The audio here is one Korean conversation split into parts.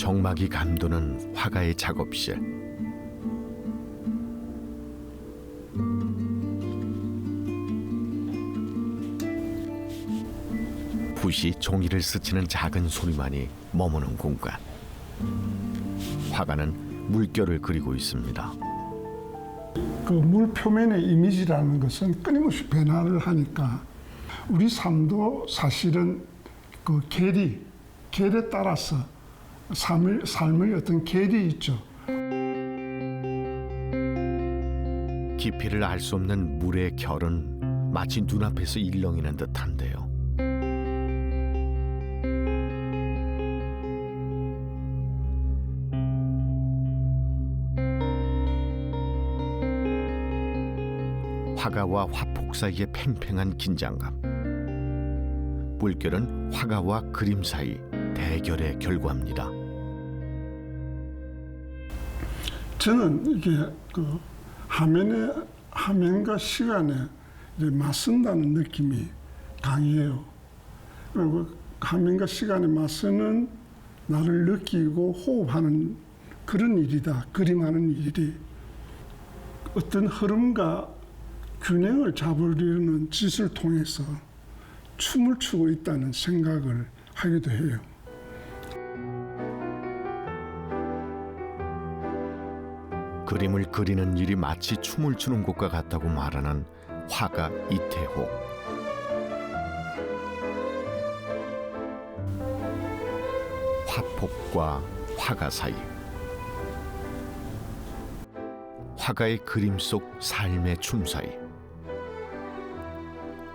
정막이 감도는 화가의 작업실. 붓이 종이를 스치는 작은 소리만이 머무는 공간. 화가는 물결을 그리고 있습니다. 그 물 표면의 이미지라는 것은 끊임없이 변화를 하니까 우리 삶도 사실은 그 계리에 따라서 삶의 어떤 계리 있죠. 깊이를 알 수 없는 물의 결은 마치 눈앞에서 일렁이는 듯한데요. 화가와 화폭 사이의 팽팽한 긴장감. 물결은 화가와 그림 사이 대결의 결과입니다. 저는 이게 그 화면과 시간에 맞선다는 느낌이 강해요. 그리고 화면과 시간에 맞서는 나를 느끼고 호흡하는 그런 일이다. 그림하는 일이 어떤 흐름과 균형을 잡으려는 짓을 통해서 춤을 추고 있다는 생각을 하기도 해요. 그림을 그리는 일이 마치 춤을 추는 것과 같다고 말하는 화가 이태호. 화폭과 화가 사이. 화가의 그림 속 삶의 춤 사이.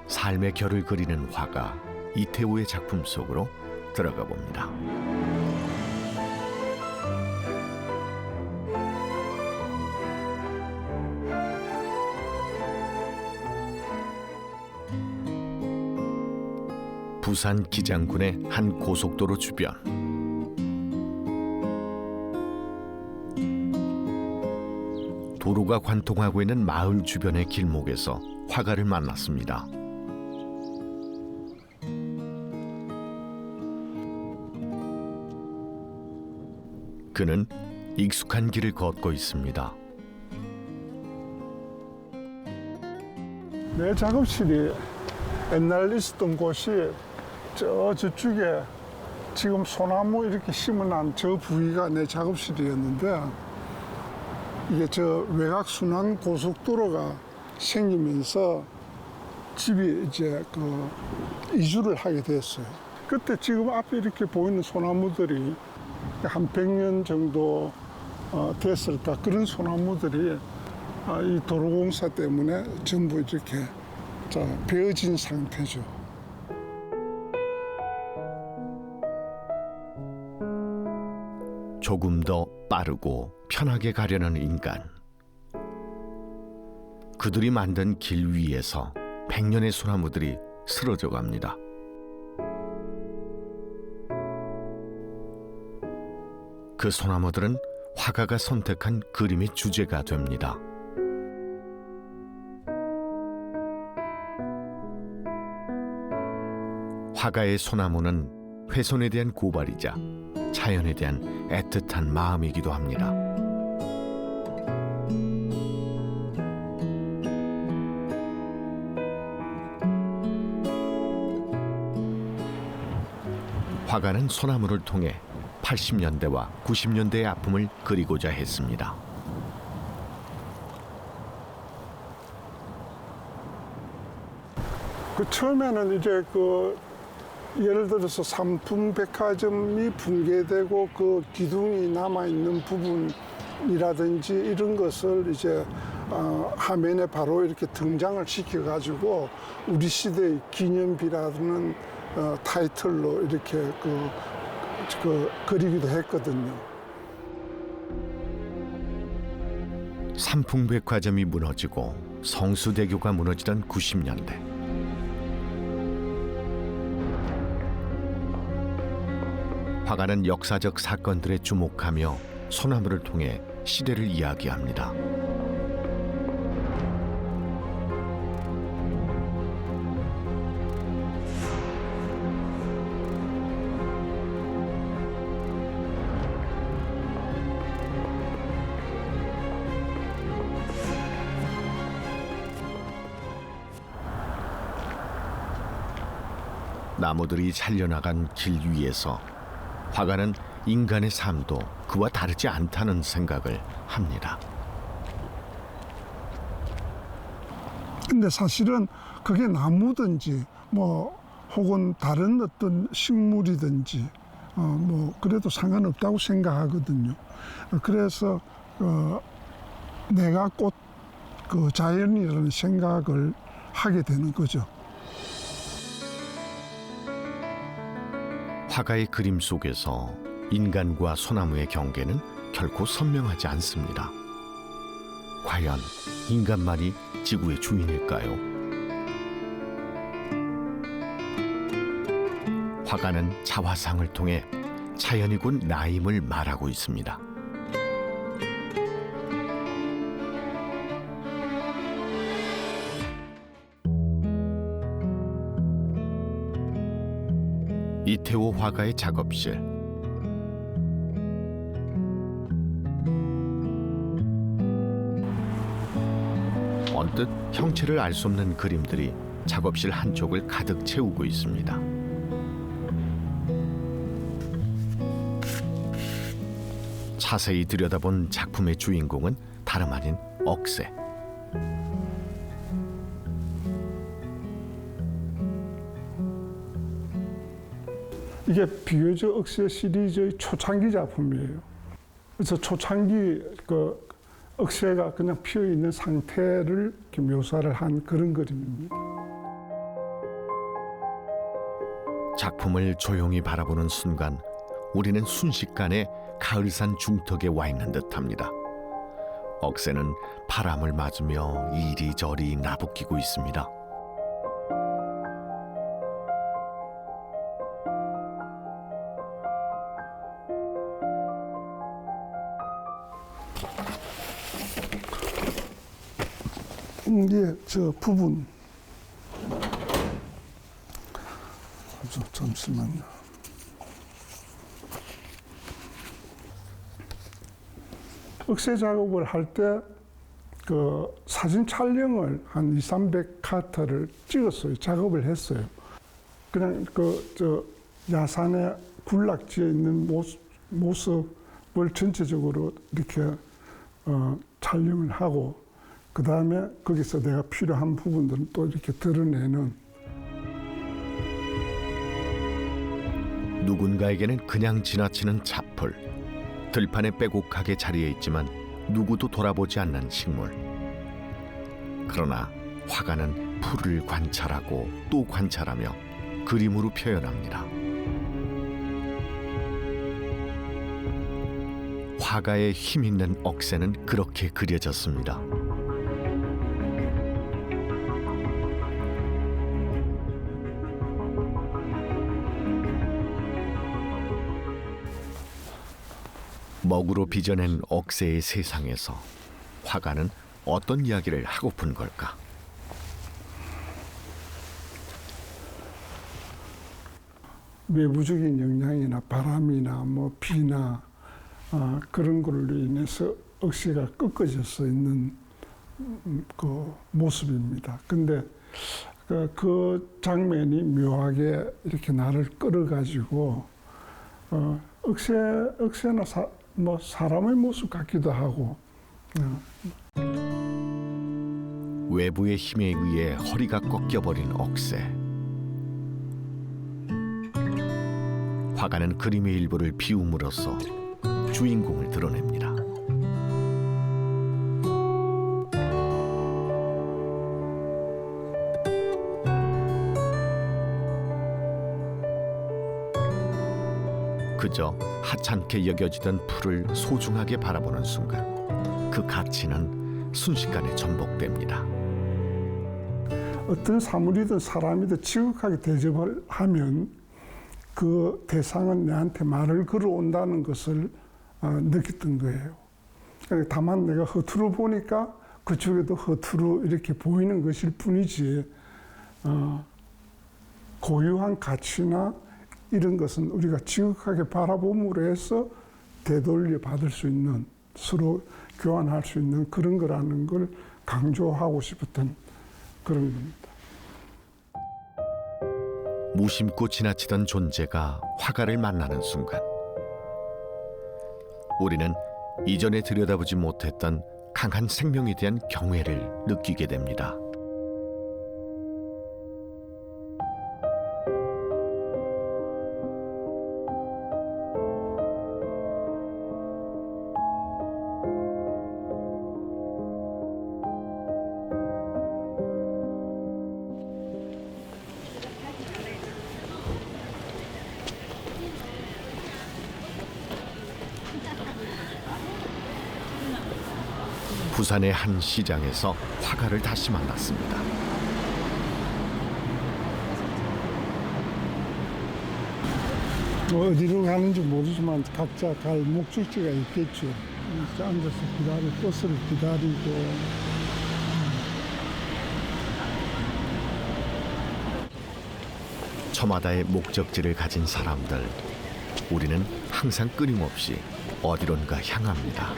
삶의 결을 그리는 화가 이태호의 작품 속으로 들어가 봅니다. 부산 기장군의 한 고속도로 주변. 도로가 관통하고 있는 마을 주변의 길목에서 화가를 만났습니다. 그는 익숙한 길을 걷고 있습니다. 내 작업실이 옛날 있었던 곳이 저쪽에 지금 소나무 이렇게 심어놓은 저 부위가 내 작업실이었는데 이게 저 외곽 순환 고속도로가 생기면서 집이 이제 그 이주를 하게 됐어요. 그때 지금 앞에 이렇게 보이는 소나무들이 한 100년 정도 됐을까 그런 소나무들이 이 도로공사 때문에 전부 이렇게 베어진 상태죠. 조금 더 빠르고 편하게 가려는 인간. 그들이 만든 길 위에서 100년의 소나무들이 쓰러져 갑니다. 그 소나무들은 화가가 선택한 그림의 주제가 됩니다. 화가의 소나무는 훼손에 대한 고발이자 자연에 대한 애틋한 마음이기도 합니다. 화가는 소나무를 통해 80년대와 90년대의 아픔을 그리고자 했습니다. 처음에는 이제 예를 들어서 삼풍백화점이 붕괴되고 그 기둥이 남아있는 부분이라든지 이런 것을 이제 화면에 바로 이렇게 등장을 시켜가지고 우리 시대의 기념비라는 타이틀로 이렇게 그리기도 했거든요. 삼풍백화점이 무너지고 성수대교가 무너지던 90년대. 화가는 역사적 사건들에 주목하며 소나무를 통해 시대를 이야기합니다. 나무들이 잘려나간 길 위에서 화가는 인간의 삶도 그와 다르지 않다는 생각을 합니다. 근데 사실은 그게 나무든지 뭐 혹은 다른 어떤 식물이든지 뭐 그래도 상관없다고 생각하거든요. 그래서 내가 곧 그 자연이라는 생각을 하게 되는 거죠. 화가의 그림 속에서 인간과 소나무의 경계는 결코 선명하지 않습니다. 과연 인간만이 지구의 주인일까요? 화가는 자화상을 통해 자연이 곧 나임을 말하고 있습니다. 이태호 화가의 작업실. 언뜻 형체를 알 수 없는 그림들이 작업실 한쪽을 가득 채우고 있습니다. 자세히 들여다본 작품의 주인공은 다름 아닌 억새. 이게 비교적 억새 시리즈의 초창기 작품이에요. 그래서 초창기 그 억새가 그냥 피어 있는 상태를 이렇게 묘사를 한 그런 그림입니다. 작품을 조용히 바라보는 순간 우리는 순식간에 가을산 중턱에 와 있는 듯합니다. 억새는 바람을 맞으며 이리저리 나부끼고 있습니다. 예, 저 부분. 잠시만요. 억새 작업을 할 때 그 사진 촬영을 한 200~300카트를 찍었어요. 작업을 했어요. 그냥 저 야산에 군락지에 있는 모습을 전체적으로 이렇게 촬영을 하고 그 다음에 거기서 내가 필요한 부분들은 또 이렇게 드러내는. 누군가에게는 그냥 지나치는 잡풀, 들판에 빼곡하게 자리에 있지만 누구도 돌아보지 않는 식물. 그러나 화가는 풀을 관찰하고 또 관찰하며 그림으로 표현합니다. 화가의 힘 있는 억새는 그렇게 그려졌습니다. 먹으로 빚어낸 억새의 세상에서 화가는 어떤 이야기를 하고픈 걸까? 외부적인 영향이나 바람이나 뭐 비나 그런 걸로 인해서 억새가 꺾어져서 있는 그 모습입니다. 근데 그 장면이 묘하게 이렇게 나를 끌어가지고 억새나 사람의 모습 같기도 하고. 외부의 힘에 의해 허리가 꺾여버린 억새. 화가는 그림의 일부를 비움으로써 주인공을 드러냅니다. 그저 하찮게 여겨지던 풀을 소중하게 바라보는 순간 그 가치는 순식간에 전복됩니다. 어떤 사물이든 사람이든 지극하게 대접을 하면 그 대상은 내한테 말을 걸어온다는 것을 느꼈던 거예요. 다만 내가 허투루 보니까 그쪽에도 허투루 이렇게 보이는 것일 뿐이지 고유한 가치나 이런 것은 우리가 지극하게 바라봄으로 해서 되돌려 받을 수 있는, 서로 교환할 수 있는 그런 거라는 걸 강조하고 싶었던 그런 겁니다. 무심코 지나치던 존재가 화가를 만나는 순간, 우리는 이전에 들여다보지 못했던 강한 생명에 대한 경외를 느끼게 됩니다. 부산의 한 시장에서 화가를 다시 만났습니다. 뭐 어디로 가는지 모르지만 각자 갈 목적지가 있겠죠. 이렇게 앉아서 버스를 기다리고. 저마다의 목적지를 가진 사람들, 우리는 항상 끊임없이 어디론가 향합니다.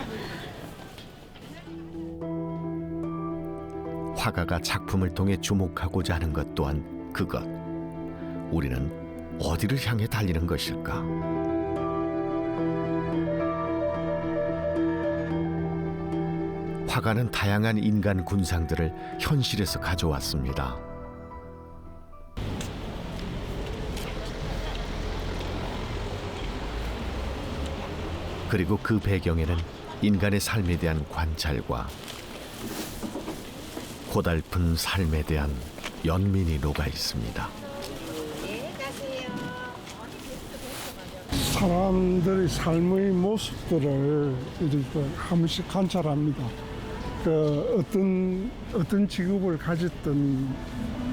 화가가 작품을 통해 주목하고자 하는 것 또한 그것. 우리는 어디를 향해 달리는 것일까? 화가는 다양한 인간 군상들을 현실에서 가져왔습니다. 그리고 그 배경에는 인간의 삶에 대한 관찰과 고달픈 삶에 대한 연민이 녹아 있습니다. 사람들의 삶의 모습들을 이렇게 한 번씩 관찰합니다. 어떤 직업을 가졌든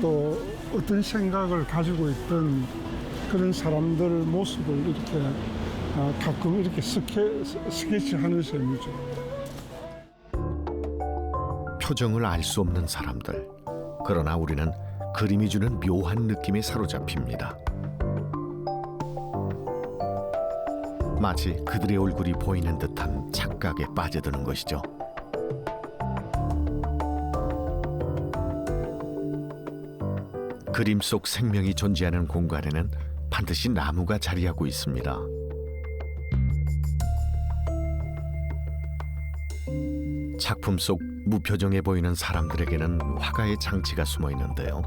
또 어떤 생각을 가지고 있던 그런 사람들 모습을 이렇게 가끔 이렇게 스케치하는 셈이죠. 표정을 알 수 없는 사람들. 그러나 우리는 그림이 주는 묘한 느낌에 사로잡힙니다. 마치 그들의 얼굴이 보이는 듯한 착각에 빠져드는 것이죠. 그림 속 생명이 존재하는 공간에는 반드시 나무가 자리하고 있습니다. 작품 속 무표정해 보이는 사람들에게는 화가의 장치가 숨어 있는데요.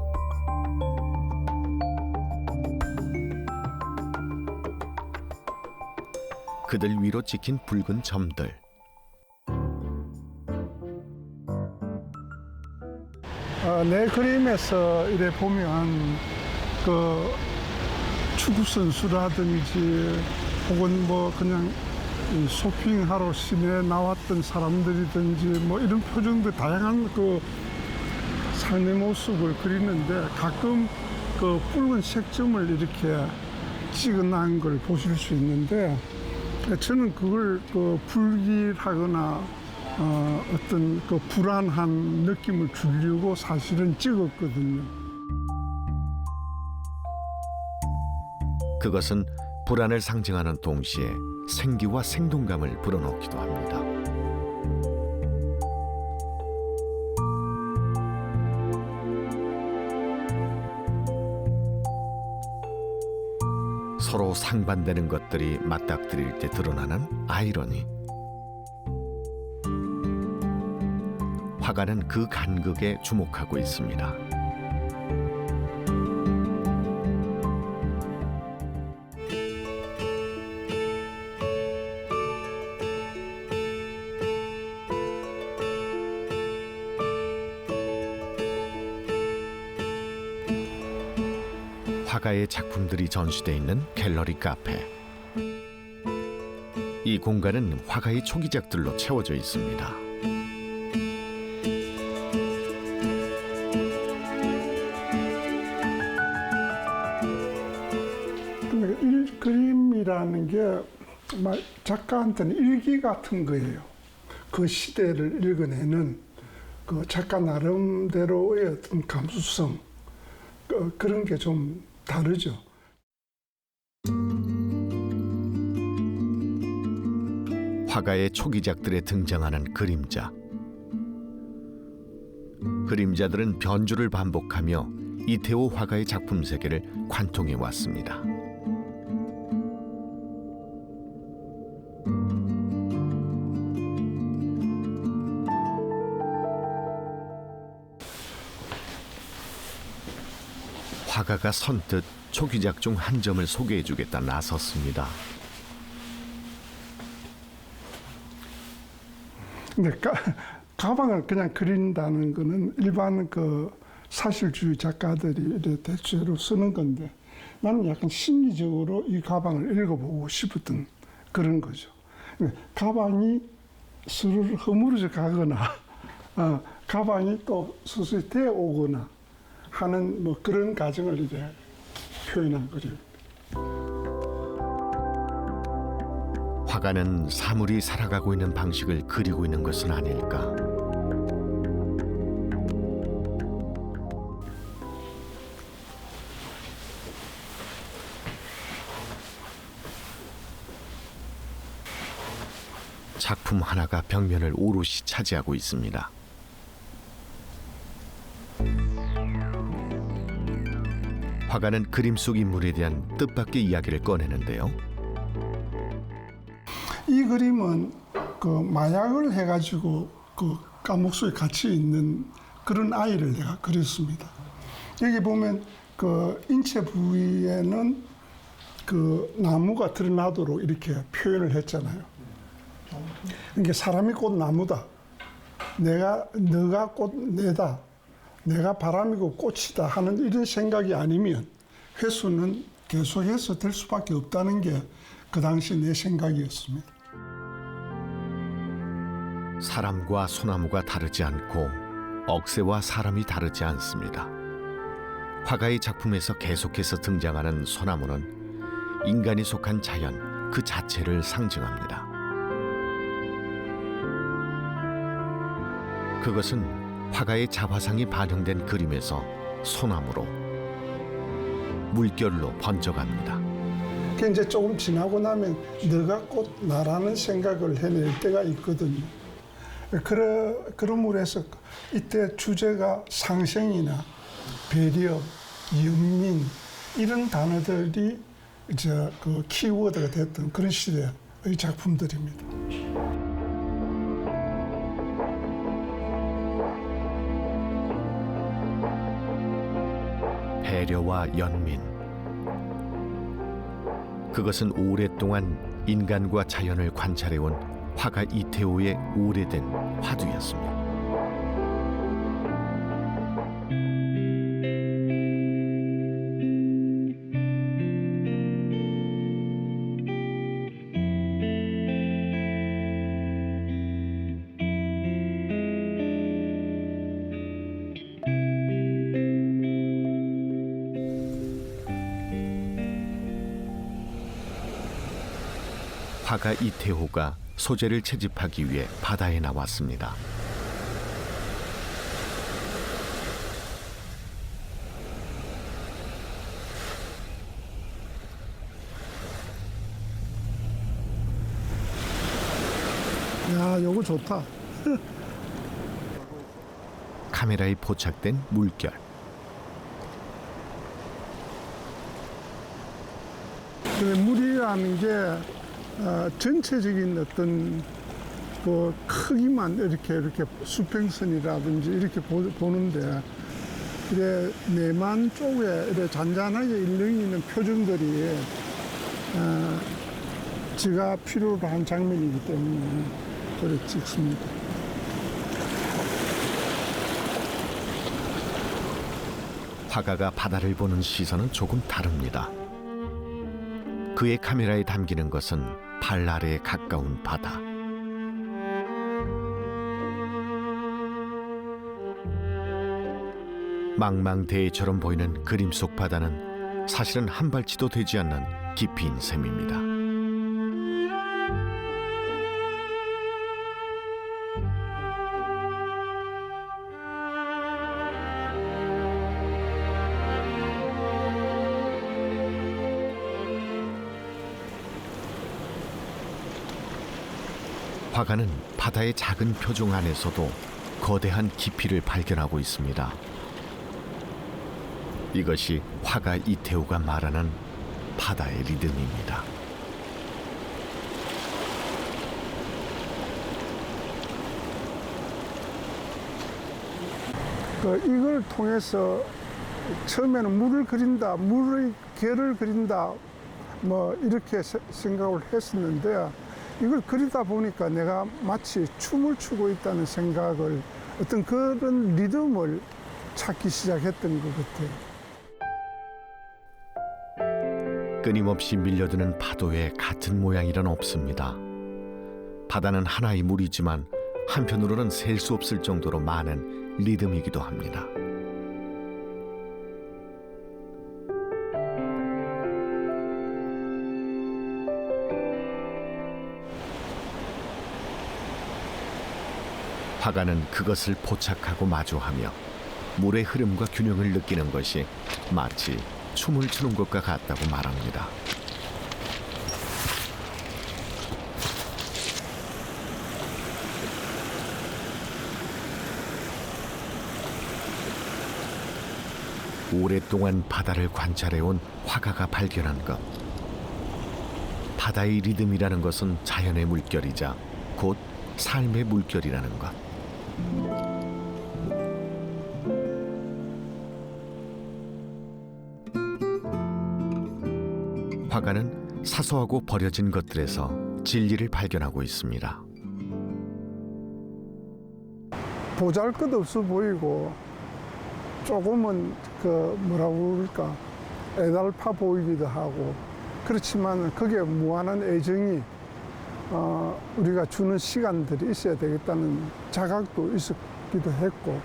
그들 위로 찍힌 붉은 점들. 내 그림에서 이래 보면 그 축구 선수라든지 혹은 뭐 그냥 쇼핑하러 시내에 나왔던 사람들이든지 뭐 이런 표정들 다양한 그 삶의 모습을 그리는데 가끔 그 붉은 색점을 이렇게 찍어놓은 걸 보실 수 있는데 저는 그걸 그 불길하거나 어떤 그 불안한 느낌을 주려고 사실은 찍었거든요. 그것은 불안을 상징하는 동시에 생기와 생동감을 불어넣기도 합니다. 서로 상반되는 것들이 맞닥뜨릴 때 드러나는 아이러니. 화가는 그 간극에 주목하고 있습니다. 화가의 작품들이 전시되어 있는 갤러리 카페. 이 공간은 화가의 초기작들로 채워져 있습니다. 그림이라는 게 작가한테는 일기 같은 거예요. 그 시대를 읽어내는 그 작가 나름대로의 어떤 감수성, 그런 게 좀 다르죠. 화가의 초기작들에 등장하는 그림자. 그림자들은 변주를 반복하며 이태호 화가의 작품 세계를 관통해 왔습니다. 화가가 선뜻 초기작 중 한 점을 소개해주겠다 나섰습니다. 근데 가방을 그냥 그린다는 거는 일반 그 사실주의 작가들이 대체로 쓰는 건데 나는 약간 심리적으로 이 가방을 읽어보고 싶었던 그런 거죠. 가방이 스르르 허물어져 가거나 가방이 또 서서히 되어 오거나 하는 뭐 그런 과정을 이제 표현한 거죠. 화가는 사물이 살아가고 있는 방식을 그리고 있는 것은 아닐까. 작품 하나가 벽면을 오롯이 차지하고 있습니다. 화가는 그림 속 인물에 대한 뜻밖의 이야기를 꺼내는데요. 이 그림은 그 마약을 해가지고 그 감옥 속에 갇혀 있는 그런 아이를 내가 그렸습니다. 여기 보면 그 인체 부위에는 그 나무가 드러나도록 이렇게 표현을 했잖아요. 그러니까 사람이 꽃 나무다. 너가 꽃 내다. 내가 바람이고 꽃이다 하는 이런 생각이 아니면 회수는 계속해서 될 수밖에 없다는 게 그 당시 내 생각이었습니다. 사람과 소나무가 다르지 않고 억새와 사람이 다르지 않습니다. 화가의 작품에서 계속해서 등장하는 소나무는 인간이 속한 자연 그 자체를 상징합니다. 그것은 화가의 자화상이 반영된 그림에서 소나무로 물결로 번져갑니다. 그 이제 조금 지나고 나면 너가 꽃 나라는 생각을 해낼 때가 있거든요. 그러므로 해서 이때 주제가 상생이나 배려, 연민 이런 단어들이 이제 그 키워드가 됐던 그런 시대의 작품들입니다. 배려와 연민. 그것은 오랫동안 인간과 자연을 관찰해온 화가 이태호의 오래된 화두였습니다. 화가 이태호가 소재를 채집하기 위해 바다에 나왔습니다. 야, 요거 좋다. 카메라에 포착된 물결. 물이라는 게 전체적인 어떤 그 크기만 이렇게 수평선이라든지 이렇게 보는데 그래 내만 쪽에 이렇게 잔잔하게 일렁이는 표정들이 제가 필요로 한 장면이기 때문에 그래 찍습니다. 화가가 바다를 보는 시선은 조금 다릅니다. 그의 카메라에 담기는 것은 발 아래에 가까운 바다. 망망대해처럼 보이는 그림 속 바다는 사실은 한 발치도 되지 않는 깊이인 셈입니다. 화가는 바다의 작은 표정 안에서도 거대한 깊이를 발견하고 있습니다. 이것이 화가 이태우가 말하는 바다의 리듬입니다. 이걸 통해서 처음에는 물을 그린다, 물의 결을 그린다, 뭐 이렇게 생각을 했었는데 이걸 그리다 보니까 내가 마치 춤을 추고 있다는 생각을 어떤 그런 리듬을 찾기 시작했던 것 같아요. 끊임없이 밀려드는 파도에 같은 모양이란 없습니다. 바다는 하나의 물이지만 한편으로는 셀 수 없을 정도로 많은 리듬이기도 합니다. 화가는 그것을 포착하고 마주하며 물의 흐름과 균형을 느끼는 것이 마치 춤을 추는 것과 같다고 말합니다. 오랫동안 바다를 관찰해온 화가가 발견한 것. 바다의 리듬이라는 것은 자연의 물결이자 곧 삶의 물결이라는 것. 화가는 사소하고 버려진 것들에서 진리를 발견하고 있습니다. 보잘것없어 보이고 조금은 뭐라고 그럴까 애달파 보이기도 하고 그렇지만 거기에 무한한 애정이 우리가 주는 시간들이 있어야 되겠다는 자각도 있었기도 했고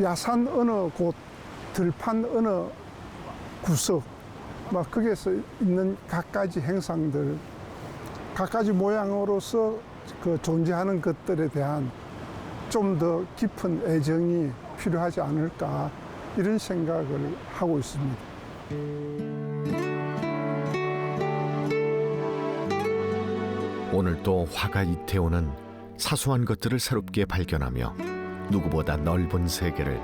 야산 어느 곳, 들판 어느 구석 막 거기에서 있는 갖가지 행상들, 갖가지 모양으로서 존재하는 것들에 대한 좀 더 깊은 애정이 필요하지 않을까 이런 생각을 하고 있습니다. 오늘도 화가 이태호는 사소한 것들을 새롭게 발견하며 누구보다 넓은 세계를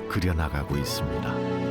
그려나가고 있습니다.